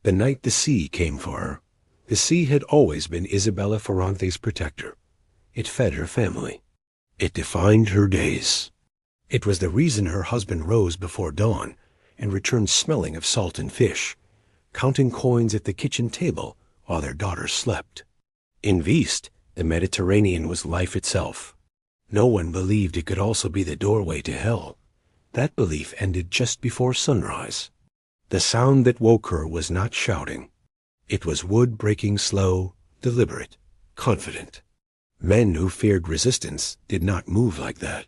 The night the sea came for her. The sea had always been Isabella Ferrante's protector. It fed her family. It defined her days. It was the reason her husband rose before dawn and returned smelling of salt and fish, counting coins at the kitchen table while their daughters slept. In Vist, the Mediterranean was life itself. No one believed it could also be the doorway to hell. That belief ended just before sunrise. The sound that woke her was not shouting. It was wood breaking slow, deliberate, confident. Men who feared resistance did not move like that.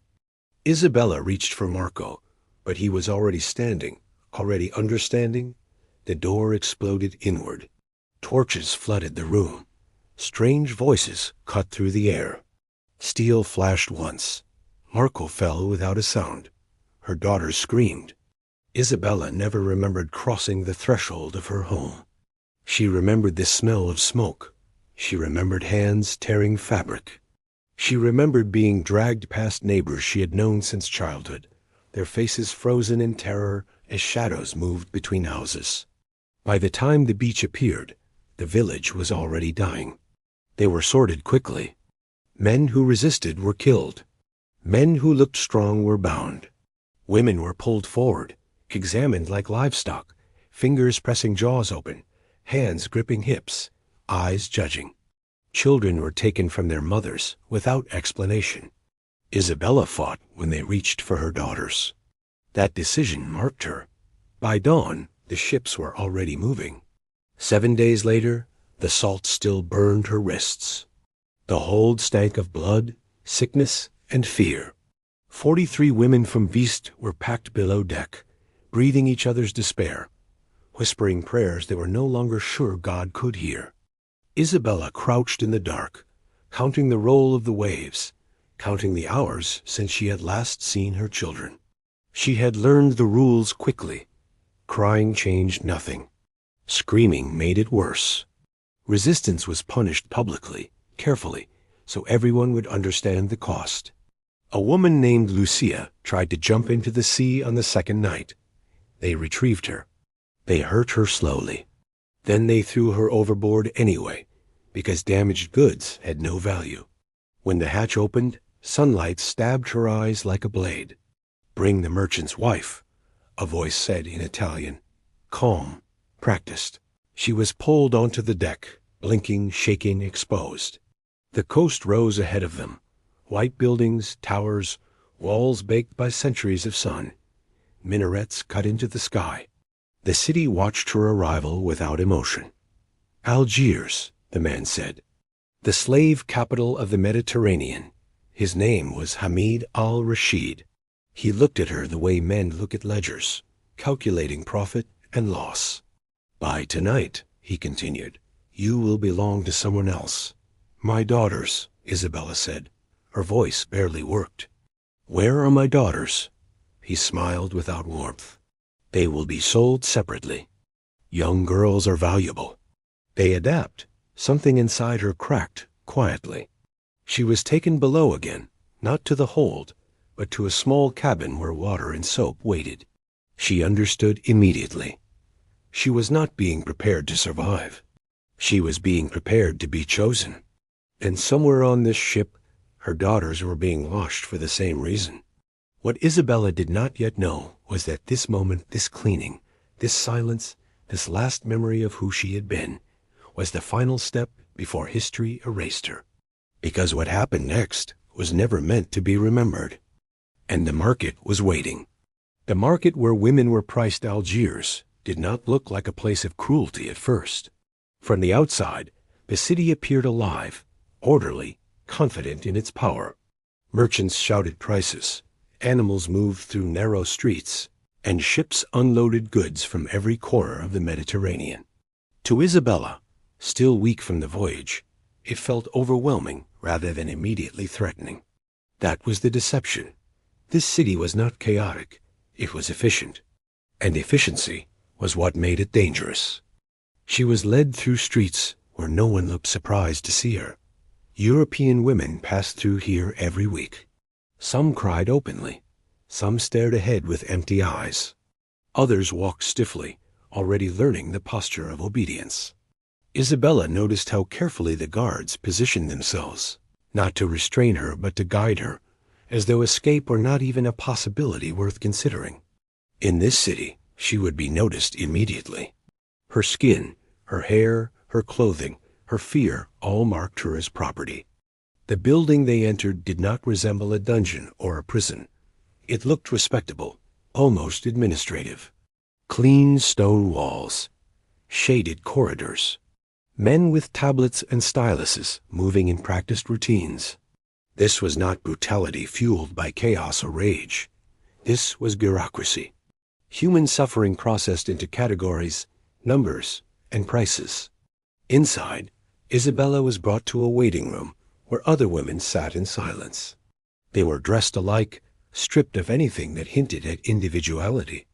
Isabella reached for Marco, but he was already standing, already understanding. The door exploded inward. Torches flooded the room. Strange voices cut through the air. Steel flashed once. Marco fell without a sound. Her daughters screamed. Isabella never remembered crossing the threshold of her home. She remembered the smell of smoke. She remembered hands tearing fabric. She remembered being dragged past neighbors she had known since childhood, their faces frozen in terror as shadows moved between houses. By the time the beach appeared, the village was already dying. They were sorted quickly. Men who resisted were killed. Men who looked strong were bound. Women were pulled forward, examined like livestock, fingers pressing jaws open, hands gripping hips, eyes judging. Children were taken from their mothers without explanation. Isabella fought when they reached for her daughters. That decision marked her. By dawn, the ships were already moving. 7 days later, the salt still burned her wrists. The hold stank of blood, sickness, and fear. 43 women from Vist were packed below deck, breathing each other's despair, whispering prayers they were no longer sure God could hear. Isabella crouched in the dark, counting the roll of the waves, counting the hours since she had last seen her children. She had learned the rules quickly. Crying changed nothing. Screaming made it worse. Resistance was punished publicly, carefully, so everyone would understand the cost. A woman named Lucia tried to jump into the sea on the second night. They retrieved her. They hurt her slowly. Then they threw her overboard anyway, because damaged goods had no value. When the hatch opened, sunlight stabbed her eyes like a blade. "Bring the merchant's wife," a voice said in Italian. Calm, practiced. She was pulled onto the deck, blinking, shaking, exposed. The coast rose ahead of them. White buildings, towers, walls baked by centuries of sun. Minarets cut into the sky. The city watched her arrival without emotion. "Algiers," the man said. "The slave capital of the Mediterranean." His name was Hamid al-Rashid. He looked at her the way men look at ledgers, calculating profit and loss. "By tonight," he continued, "you will belong to someone else." "My daughters," Isabella said. Her voice barely worked. "Where are my daughters?" He smiled without warmth. "They will be sold separately. Young girls are valuable. They adapt." Something inside her cracked quietly. She was taken below again, not to the hold, but to a small cabin where water and soap waited. She understood immediately. She was not being prepared to survive. She was being prepared to be chosen. And somewhere on this ship, her daughters were being washed for the same reason. What Isabella did not yet know was that this moment, this cleaning, this silence, this last memory of who she had been, was the final step before history erased her. Because what happened next was never meant to be remembered. And the market was waiting. The market where women were priced Algiers did not look like a place of cruelty at first. From the outside, the city appeared alive, orderly, confident in its power. Merchants shouted prices. Animals moved through narrow streets, and ships unloaded goods from every corner of the Mediterranean. To Isabella, still weak from the voyage, it felt overwhelming rather than immediately threatening. That was the deception. This city was not chaotic, it was efficient. And efficiency was what made it dangerous. She was led through streets where no one looked surprised to see her. European women passed through here every week. Some cried openly. Some stared ahead with empty eyes. Others walked stiffly, already learning the posture of obedience. Isabella noticed how carefully the guards positioned themselves, not to restrain her but to guide her, as though escape were not even a possibility worth considering. In this city, she would be noticed immediately. Her skin, her hair, her clothing, her fear all marked her as property. The building they entered did not resemble a dungeon or a prison. It looked respectable, almost administrative. Clean stone walls, shaded corridors, men with tablets and styluses moving in practiced routines. This was not brutality fueled by chaos or rage. This was bureaucracy. Human suffering processed into categories, numbers, and prices. Inside, Isabella was brought to a waiting room where other women sat in silence. They were dressed alike, stripped of anything that hinted at individuality.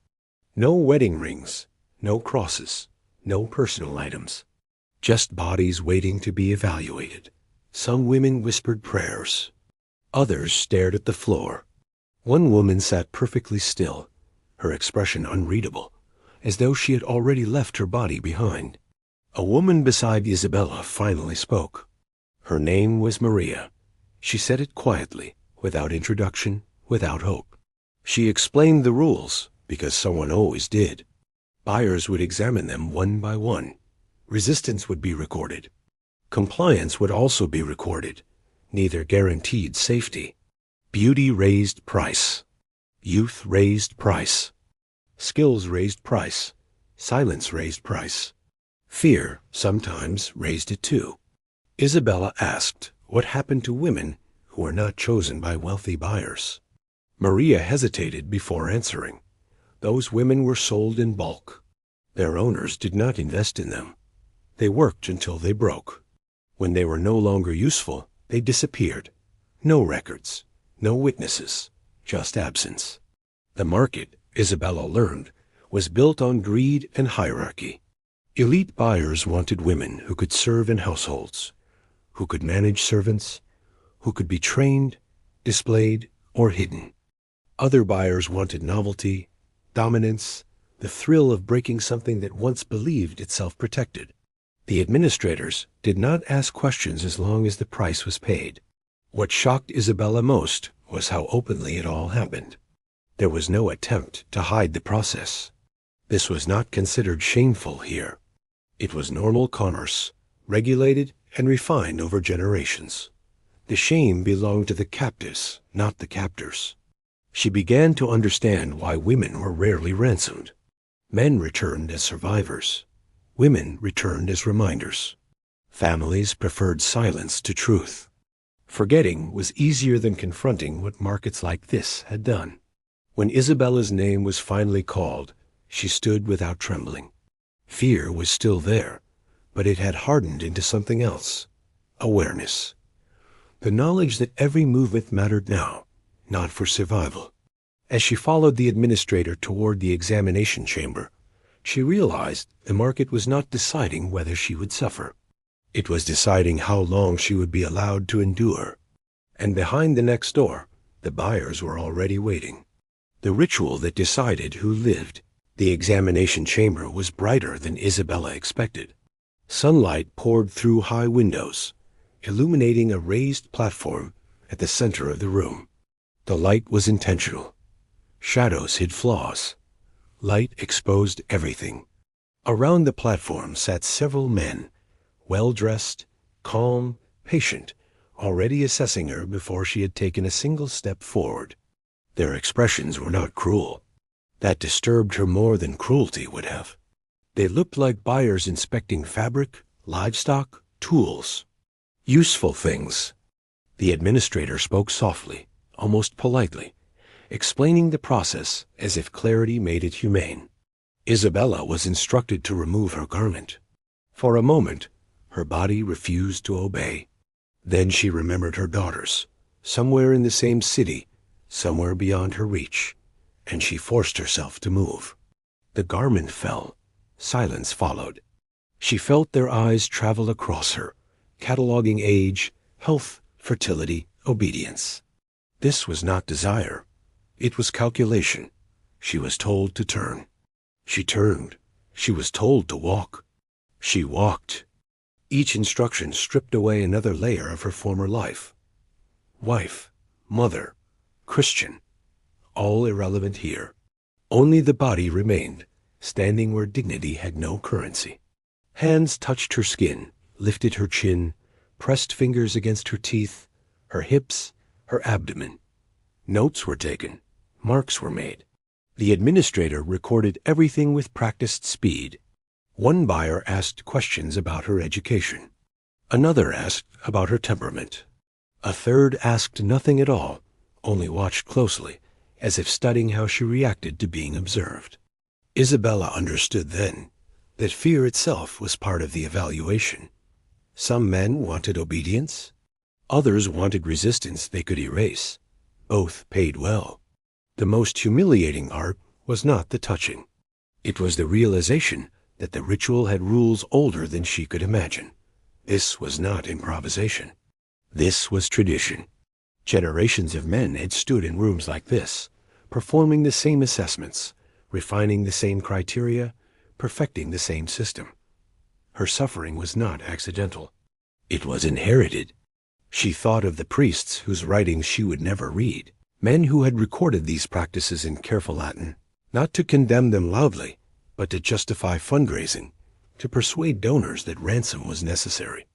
No wedding rings, no crosses, no personal items. Just bodies waiting to be evaluated. Some women whispered prayers. Others stared at the floor. One woman sat perfectly still, her expression unreadable, as though she had already left her body behind. A woman beside Isabella finally spoke. Her name was Maria. She said it quietly, without introduction, without hope. She explained the rules, because someone always did. Buyers would examine them one by one. Resistance would be recorded. Compliance would also be recorded. Neither guaranteed safety. Beauty raised price. Youth raised price. Skills raised price. Silence raised price. Fear sometimes raised it too. Isabella asked what happened to women who were not chosen by wealthy buyers. Maria hesitated before answering. Those women were sold in bulk. Their owners did not invest in them. They worked until they broke. When they were no longer useful, they disappeared. No records, no witnesses, just absence. The market, Isabella learned, was built on greed and hierarchy. Elite buyers wanted women who could serve in households, who could manage servants, who could be trained, displayed, or hidden. Other buyers wanted novelty, dominance, the thrill of breaking something that once believed itself protected. The administrators did not ask questions as long as the price was paid. What shocked Isabella most was how openly it all happened. There was no attempt to hide the process. This was not considered shameful here. It was normal commerce, regulated and refined over generations. The shame belonged to the captives, not the captors. She began to understand why women were rarely ransomed. Men returned as survivors. Women returned as reminders. Families preferred silence to truth. Forgetting was easier than confronting what markets like this had done. When Isabella's name was finally called, she stood without trembling. Fear was still there, but it had hardened into something else. Awareness. The knowledge that every movement mattered now, not for survival. As she followed the administrator toward the examination chamber, she realized the market was not deciding whether she would suffer. It was deciding how long she would be allowed to endure. And behind the next door, the buyers were already waiting. The ritual that decided who lived. The examination chamber was brighter than Isabella expected. Sunlight poured through high windows, illuminating a raised platform at the center of the room. The light was intentional. Shadows hid flaws. Light exposed everything. Around the platform sat several men, well-dressed, calm, patient, already assessing her before she had taken a single step forward. Their expressions were not cruel. That disturbed her more than cruelty would have. They looked like buyers inspecting fabric, livestock, tools. Useful things. The administrator spoke softly, almost politely, explaining the process as if clarity made it humane. Isabella was instructed to remove her garment. For a moment, her body refused to obey. Then she remembered her daughters, somewhere in the same city, somewhere beyond her reach, and she forced herself to move. The garment fell. Silence followed. She felt their eyes travel across her, cataloging age, health, fertility, obedience. This was not desire. It was calculation. She was told to turn. She turned. She was told to walk. She walked. Each instruction stripped away another layer of her former life. Wife, mother, Christian, all irrelevant here. Only the body remained, standing where dignity had no currency. Hands touched her skin, lifted her chin, pressed fingers against her teeth, her hips, her abdomen. Notes were taken. Marks were made. The administrator recorded everything with practiced speed. One buyer asked questions about her education. Another asked about her temperament. A third asked nothing at all, only watched closely, as if studying how she reacted to being observed. Isabella understood then that fear itself was part of the evaluation. Some men wanted obedience. Others wanted resistance they could erase. Both paid well. The most humiliating art was not the touching. It was the realization that the ritual had rules older than she could imagine. This was not improvisation. This was tradition. Generations of men had stood in rooms like this, performing the same assessments, refining the same criteria, perfecting the same system. Her suffering was not accidental. It was inherited. She thought of the priests whose writings she would never read, men who had recorded these practices in careful Latin, not to condemn them loudly, but to justify fundraising, to persuade donors that ransom was necessary.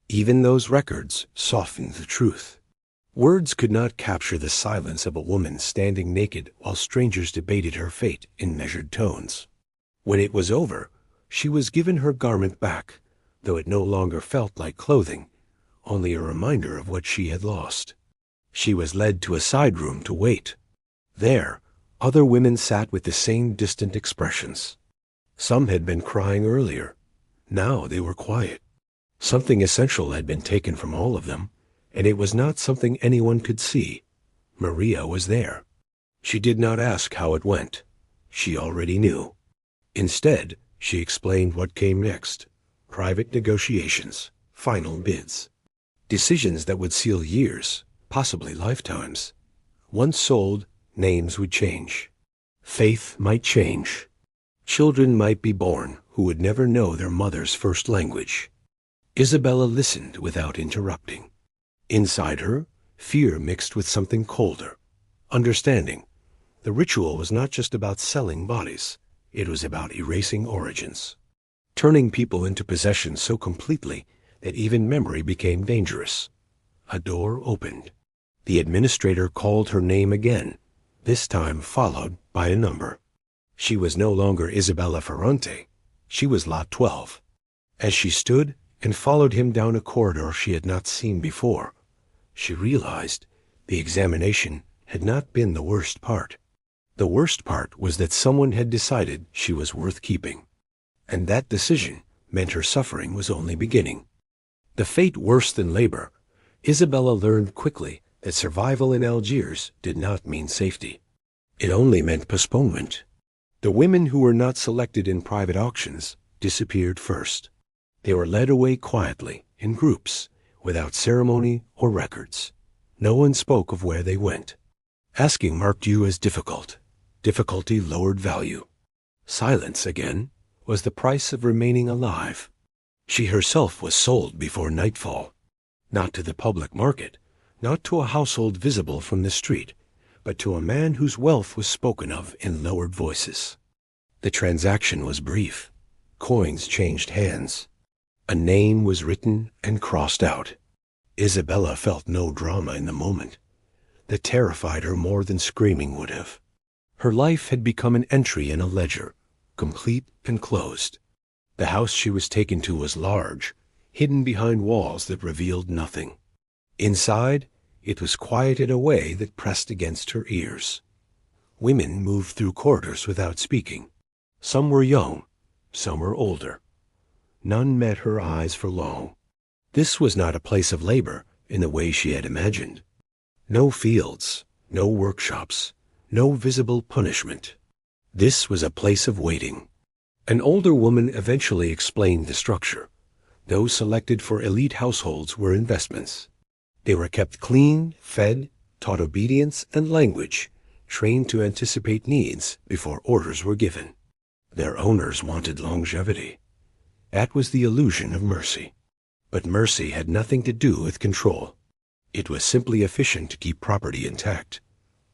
Even those records softened the truth. Words could not capture the silence of a woman standing naked while strangers debated her fate in measured tones. When it was over, she was given her garment back, though it no longer felt like clothing, only a reminder of what she had lost. She was led to a side room to wait. There, other women sat with the same distant expressions. Some had been crying earlier. Now they were quiet. Something essential had been taken from all of them, and it was not something anyone could see. Maria was there. She did not ask how it went. She already knew. Instead, she explained what came next. Private negotiations, final bids. Decisions that would seal years, possibly lifetimes. Once sold, names would change. Faith might change. Children might be born who would never know their mother's first language. Isabella listened without interrupting. Inside her, fear mixed with something colder. Understanding. The ritual was not just about selling bodies. It was about erasing origins. Turning people into possessions so completely that even memory became dangerous. A door opened. The administrator called her name again, this time followed by a number. She was no longer Isabella Ferrante. She was Lot 12. As she stood and followed him down a corridor she had not seen before, she realized the examination had not been the worst part. The worst part was that someone had decided she was worth keeping. And that decision meant her suffering was only beginning. The fate worse than labor, Isabella learned quickly that survival in Algiers did not mean safety. It only meant postponement. The women who were not selected in private auctions disappeared first. They were led away quietly, in groups, without ceremony or records. No one spoke of where they went. Asking marked you as difficult. Difficulty lowered value. Silence, again, was the price of remaining alive. She herself was sold before nightfall. Not to the public market, not to a household visible from the street, but to a man whose wealth was spoken of in lowered voices. The transaction was brief. Coins changed hands. A name was written and crossed out. Isabella felt no drama in the moment. That terrified her more than screaming would have. Her life had become an entry in a ledger, complete and closed. The house she was taken to was large, hidden behind walls that revealed nothing. Inside, it was quiet in a way that pressed against her ears. Women moved through corridors without speaking. Some were young, some were older. None met her eyes for long. This was not a place of labor in the way she had imagined. No fields, no workshops, no visible punishment. This was a place of waiting. An older woman eventually explained the structure. Those selected for elite households were investments. They were kept clean, fed, taught obedience and language, trained to anticipate needs before orders were given. Their owners wanted longevity. That was the illusion of mercy. But mercy had nothing to do with control. It was simply efficient to keep property intact.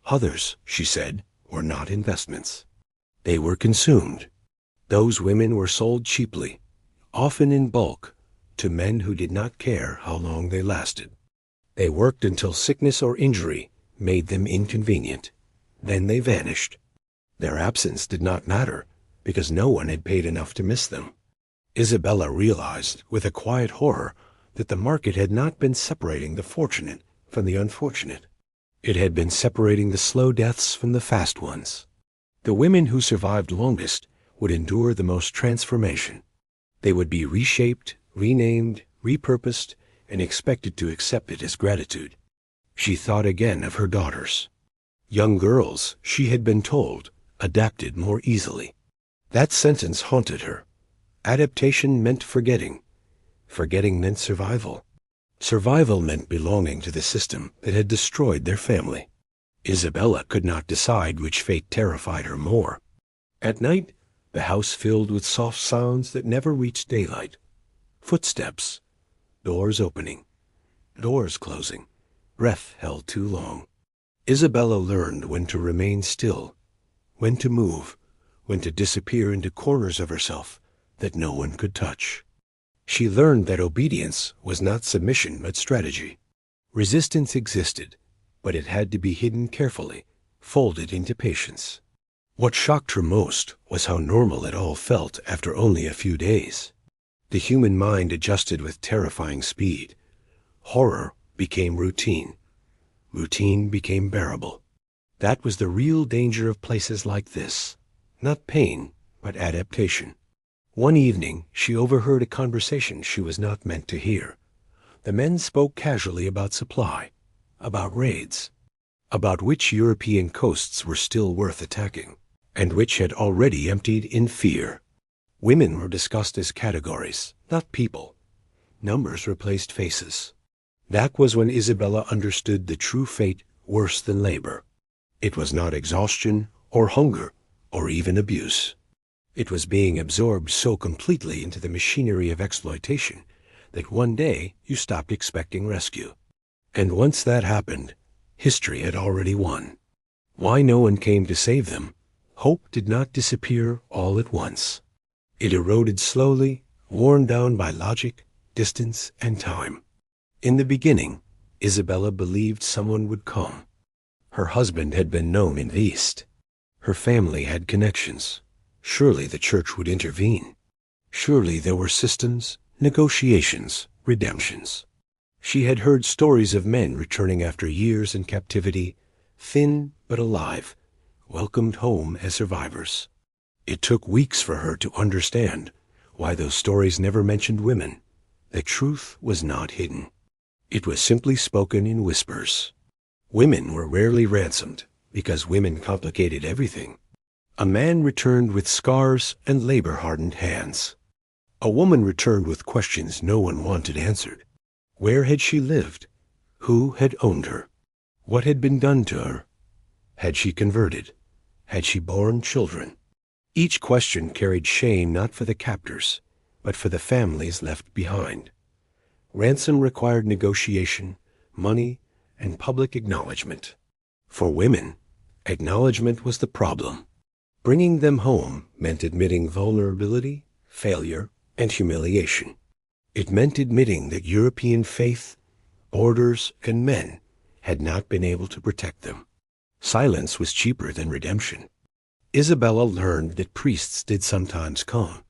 Others, she said, were not investments. They were consumed. Those women were sold cheaply, often in bulk, to men who did not care how long they lasted. They worked until sickness or injury made them inconvenient. Then they vanished. Their absence did not matter, because no one had paid enough to miss them. Isabella realized, with a quiet horror, that the market had not been separating the fortunate from the unfortunate. It had been separating the slow deaths from the fast ones. The women who survived longest would endure the most transformation. They would be reshaped, renamed, repurposed, and expected to accept it as gratitude. She thought again of her daughters. Young girls, she had been told, adapted more easily. That sentence haunted her. Adaptation meant forgetting. Forgetting meant survival. Survival meant belonging to the system that had destroyed their family. Isabella could not decide which fate terrified her more. At night, the house filled with soft sounds that never reached daylight. Footsteps, doors opening, doors closing, breath held too long. Isabella learned when to remain still, when to move, when to disappear into corners of herself that no one could touch. She learned that obedience was not submission but strategy. Resistance existed, but it had to be hidden carefully, folded into patience. What shocked her most was how normal it all felt after only a few days. The human mind adjusted with terrifying speed. Horror became routine. Routine became bearable. That was the real danger of places like this. Not pain, but adaptation. One evening, she overheard a conversation she was not meant to hear. The men spoke casually about supply, about raids, about which European coasts were still worth attacking, and which had already emptied in fear. Women were discussed as categories, not people. Numbers replaced faces. That was when Isabella understood the true fate worse than labor. It was not exhaustion or hunger or even abuse. It was being absorbed so completely into the machinery of exploitation that one day you stopped expecting rescue. And once that happened, history had already won. Why no one came to save them? Hope did not disappear all at once. It eroded slowly, worn down by logic, distance, and time. In the beginning, Isabella believed someone would come. Her husband had been known in the East. Her family had connections. Surely the church would intervene. Surely there were systems, negotiations, redemptions. She had heard stories of men returning after years in captivity, thin but alive, welcomed home as survivors. It took weeks for her to understand why those stories never mentioned women. The truth was not hidden. It was simply spoken in whispers. Women were rarely ransomed because women complicated everything. A man returned with scars and labor-hardened hands. A woman returned with questions no one wanted answered. Where had she lived? Who had owned her? What had been done to her? Had she converted? Had she borne children? Each question carried shame not for the captors, but for the families left behind. Ransom required negotiation, money, and public acknowledgement. For women, acknowledgement was the problem. Bringing them home meant admitting vulnerability, failure, and humiliation. It meant admitting that European faith, orders, and men had not been able to protect them. Silence was cheaper than redemption. Isabella learned that priests did sometimes come.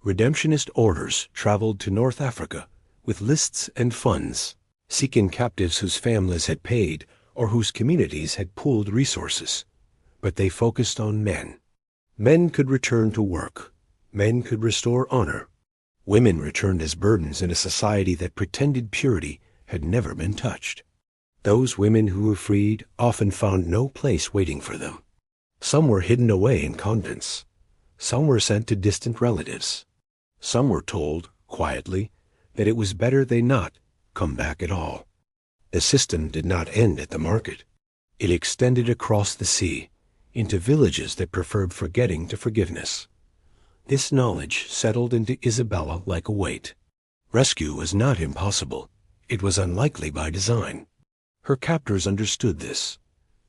Redemptionist orders traveled to North Africa with lists and funds, seeking captives whose families had paid or whose communities had pooled resources. But they focused on men. Men could return to work. Men could restore honor. Women returned as burdens in a society that pretended purity had never been touched. Those women who were freed often found no place waiting for them. Some were hidden away in convents. Some were sent to distant relatives. Some were told, quietly, that it was better they not come back at all. The system did not end at the market. It extended across the sea, into villages that preferred forgetting to forgiveness. This knowledge settled into Isabella like a weight. Rescue was not impossible. It was unlikely by design. Her captors understood this.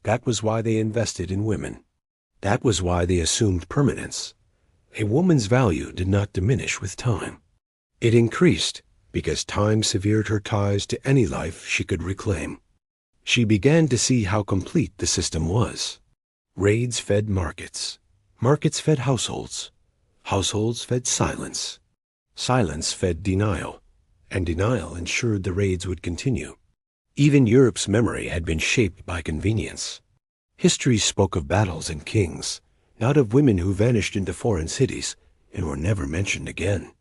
That was why they invested in women. That was why they assumed permanence. A woman's value did not diminish with time. It increased because time severed her ties to any life she could reclaim. She began to see how complete the system was. Raids fed markets. Markets fed households. Households fed silence. Silence fed denial. And denial ensured the raids would continue. Even Europe's memory had been shaped by convenience. History spoke of battles and kings, not of women who vanished into foreign cities and were never mentioned again.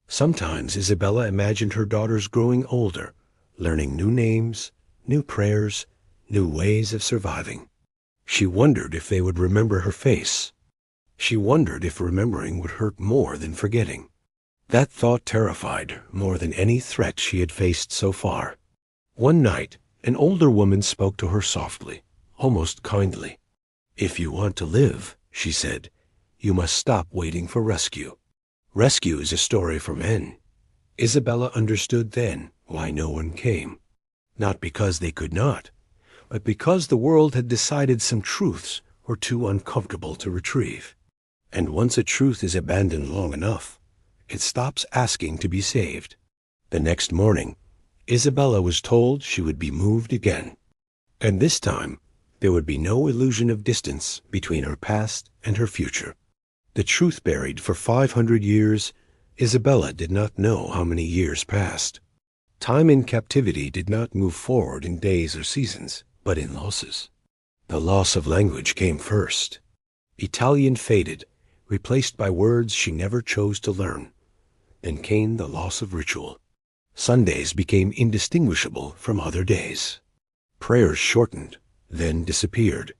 Sometimes Isabella imagined her daughters growing older, learning new names, new prayers, new ways of surviving. She wondered if they would remember her face. She wondered if remembering would hurt more than forgetting. That thought terrified her more than any threat she had faced so far. One night, an older woman spoke to her softly, almost kindly. "If you want to live," she said, "you must stop waiting for rescue." Rescue is a story for men. Isabella understood then why no one came. Not because they could not, but because the world had decided some truths were too uncomfortable to retrieve. And once a truth is abandoned long enough, it stops asking to be saved. The next morning, Isabella was told she would be moved again. And this time, there would be no illusion of distance between her past and her future. The truth buried for 500 years, Isabella did not know how many years passed. Time in captivity did not move forward in days or seasons, but in losses. The loss of language came first. Italian faded, replaced by words she never chose to learn. Then came the loss of ritual. Sundays became indistinguishable from other days. Prayers shortened, then disappeared.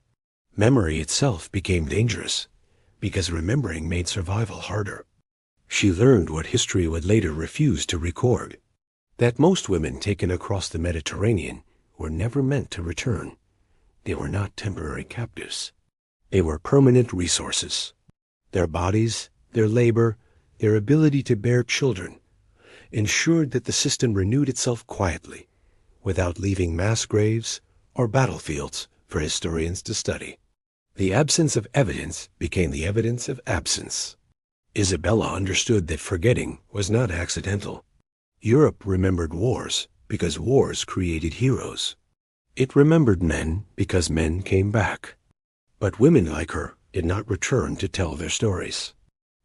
Memory itself became dangerous, because remembering made survival harder. She learned what history would later refuse to record, that most women taken across the Mediterranean were never meant to return. They were not temporary captives. They were permanent resources. Their bodies, their labor, their ability to bear children ensured that the system renewed itself quietly, without leaving mass graves or battlefields for historians to study. The absence of evidence became the evidence of absence. Isabella understood that forgetting was not accidental. Europe remembered wars because wars created heroes. It remembered men because men came back. But women like her did not return to tell their stories.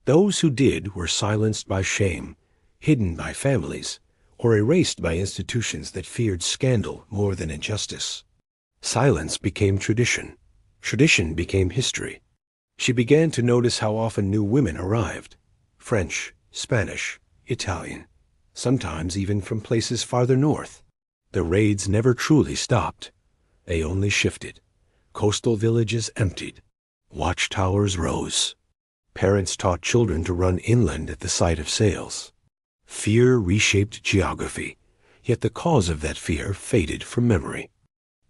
Those who did were silenced by shame, hidden by families, or erased by institutions that feared scandal more than injustice. Silence became tradition. Tradition became history. She began to notice how often new women arrived. French, Spanish, Italian, sometimes even from places farther north. The raids never truly stopped. They only shifted. Coastal villages emptied. Watchtowers rose. Parents taught children to run inland at the sight of sails. Fear reshaped geography, yet the cause of that fear faded from memory.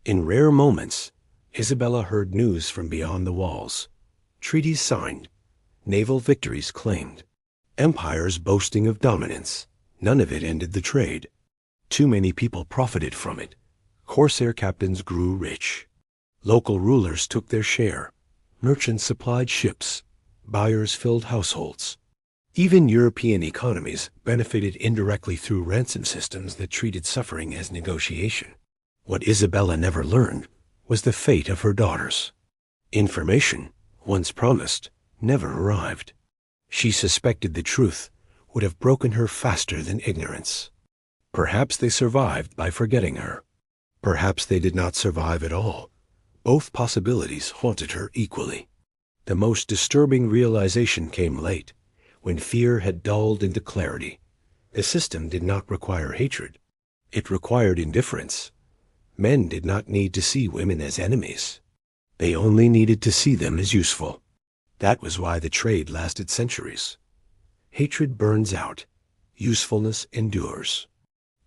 In rare moments, Isabella heard news from beyond the walls. Treaties signed, naval victories claimed, empires boasting of dominance. None of it ended the trade. Too many people profited from it. Corsair captains grew rich. Local rulers took their share. Merchants supplied ships. Buyers filled households. Even European economies benefited indirectly through ransom systems that treated suffering as negotiation. What Isabella never learned was the fate of her daughters. Information, once promised, never arrived. She suspected the truth would have broken her faster than ignorance. Perhaps they survived by forgetting her. Perhaps they did not survive at all. Both possibilities haunted her equally. The most disturbing realization came late, when fear had dulled into clarity. The system did not require hatred. It required indifference. Men did not need to see women as enemies. They only needed to see them as useful. That was why the trade lasted centuries. Hatred burns out. Usefulness endures.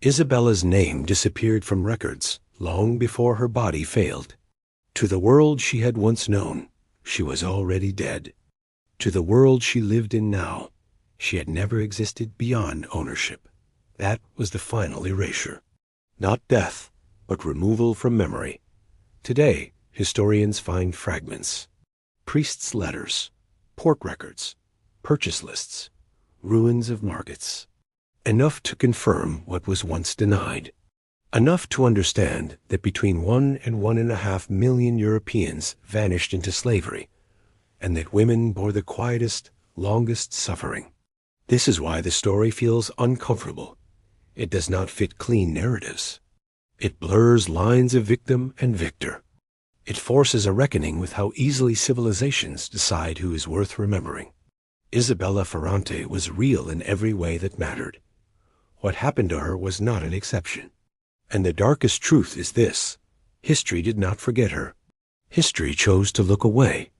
Isabella's name disappeared from records long before her body failed. To the world she had once known, she was already dead. To the world she lived in now, she had never existed beyond ownership. That was the final erasure. Not death, but removal from memory. Today, historians find fragments. Priests' letters, port records, purchase lists, ruins of markets. Enough to confirm what was once denied. Enough to understand that between 1 and 1.5 million Europeans vanished into slavery, and that women bore the quietest, longest suffering. This is why the story feels uncomfortable. It does not fit clean narratives. It blurs lines of victim and victor. It forces a reckoning with how easily civilizations decide who is worth remembering. Isabella Ferrante was real in every way that mattered. What happened to her was not an exception. And the darkest truth is this: history did not forget her. History chose to look away.